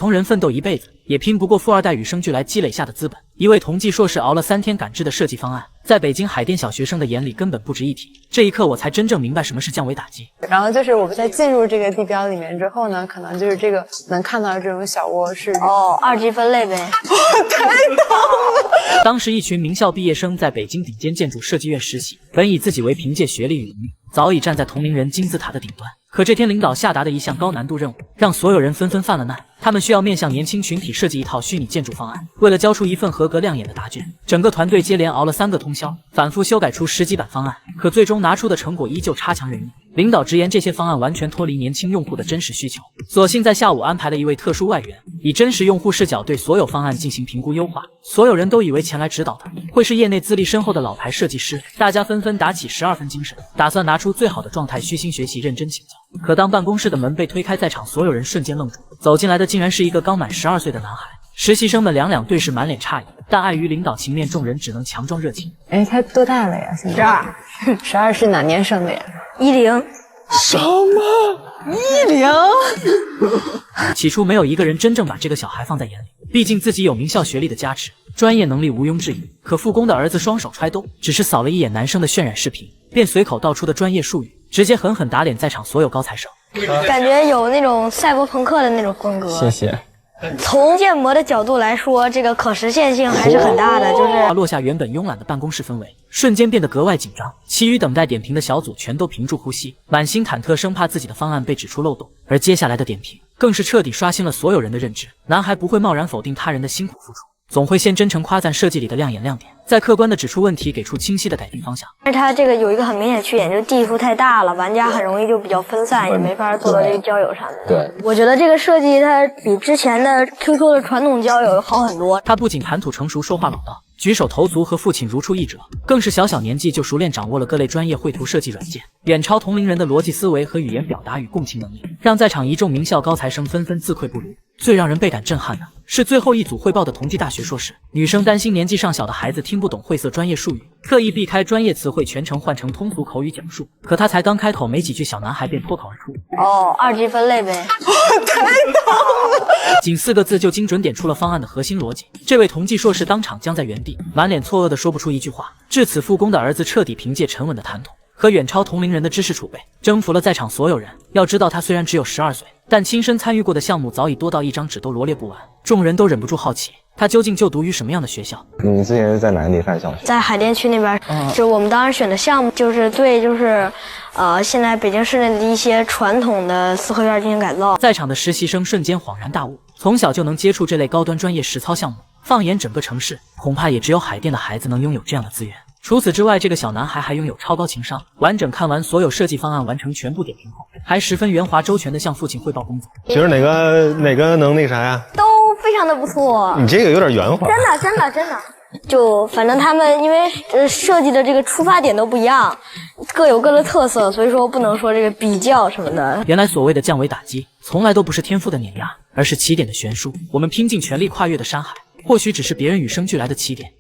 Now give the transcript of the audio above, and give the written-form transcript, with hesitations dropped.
同人奋斗一辈子，也拼不过富二代与生俱来积累下的资本。一位同济硕士熬了3天赶制的设计方案，在北京海淀小学生的眼里根本不值一提。这一刻，我才真正明白什么是降维打击。然后就是我们在进入这个地标里面之后呢，可能就是这个能看到的这种小窝是2级分类呗。太棒了！当时一群名校毕业生在北京顶尖建筑设计院实习，本以自己为凭借学历与能力，早已站在同龄人金字塔的顶端。可这天领导下达的一项高难度任务，让所有人纷纷犯了难。他们需要面向年轻群体设计一套虚拟建筑方案。为了交出一份合格亮眼的答卷，整个团队接连熬了3个通宵，反复修改出10几版方案。可最终拿出的成果依旧差强人意。领导直言，这些方案完全脱离年轻用户的真实需求，索性在下午安排了一位特殊外援，以真实用户视角对所有方案进行评估优化。所有人都以为前来指导的会是业内资历深厚的老牌设计师，大家纷纷打起12分精神，打算拿出最好的状态，虚心学习，认真请教。可当办公室的门被推开，在场所有人瞬间愣住，走进来的竟然是一个刚满12岁的男孩。实习生们两对视，满脸诧异，但碍于领导情面，众人只能强装热情。哎，他多大了呀？现在12是哪年生的呀？10。什么？10？起初没有一个人真正把这个小孩放在眼里，毕竟自己有名校学历的加持，专业能力毋庸置疑。可复工的儿子双手揣兜，只是扫了一眼男生的渲染视频，便随口道出的专业术语，直接狠狠打脸在场所有高材生。感觉有那种赛博朋克的那种风格。谢谢。从建模的角度来说，这个可实现性还是很大的。就是落下原本慵懒的办公室氛围，瞬间变得格外紧张。其余等待点评的小组全都屏住呼吸，满心忐忑，生怕自己的方案被指出漏洞。而接下来的点评更是彻底刷新了所有人的认知。男孩不会贸然否定他人的辛苦付出，总会先真诚夸赞设计里的亮眼亮点，再客观地指出问题，给出清晰的改进方向。但是它这个有一个很明显的缺点，就是地数太大了，玩家很容易就比较分散，也没法做到这个交友上的。对，我觉得这个设计它比之前的 QQ 的传统交友好很多。他不仅谈吐成熟，说话老道，举手投足和父亲如出一辙，更是小年纪就熟练掌握了各类专业绘图设计软件，远超同龄人的逻辑思维和语言表达与共情能力，让在场一众名校高材生纷纷自愧不如。最让人倍感震撼的是最后一组汇报的同济大学硕士女生，担心年纪尚小的孩子听不懂晦涩专业术语，特意避开专业词汇，全程换成通俗口语讲述。可他才刚开口没几句，小男孩便脱口而出2级分类呗。太棒了！仅4个字就精准点出了方案的核心逻辑。这位同济硕士当场僵在原地，满脸错愕的说不出一句话。至此复工的儿子彻底凭借沉稳的谈吐和远超同龄人的知识储备，征服了在场所有人。要知道他虽然只有12岁，但亲身参与过的项目早已多到一张纸都罗列不完。众人都忍不住好奇，他究竟就读于什么样的学校？你之前是在哪个地方上学？在海淀区那边。就我们当时选的项目就是对现在北京市内的一些传统的四合院进行改造。在场的实习生瞬间恍然大悟，从小就能接触这类高端专业实操项目，放眼整个城市，恐怕也只有海淀的孩子能拥有这样的资源。除此之外，这个小男孩还拥有超高情商，完整看完所有设计方案，完成全部点评后，还十分圆滑周全地向父亲汇报工作。其实哪个能那啥呀？都非常的不错。你这个有点圆滑。真的。就反正他们因为设计的这个出发点都不一样，各有各的特色，所以说不能说这个比较什么的。原来所谓的降维打击，从来都不是天赋的碾压，而是起点的悬殊。我们拼尽全力跨越的山海，或许只是别人与生俱来的起点。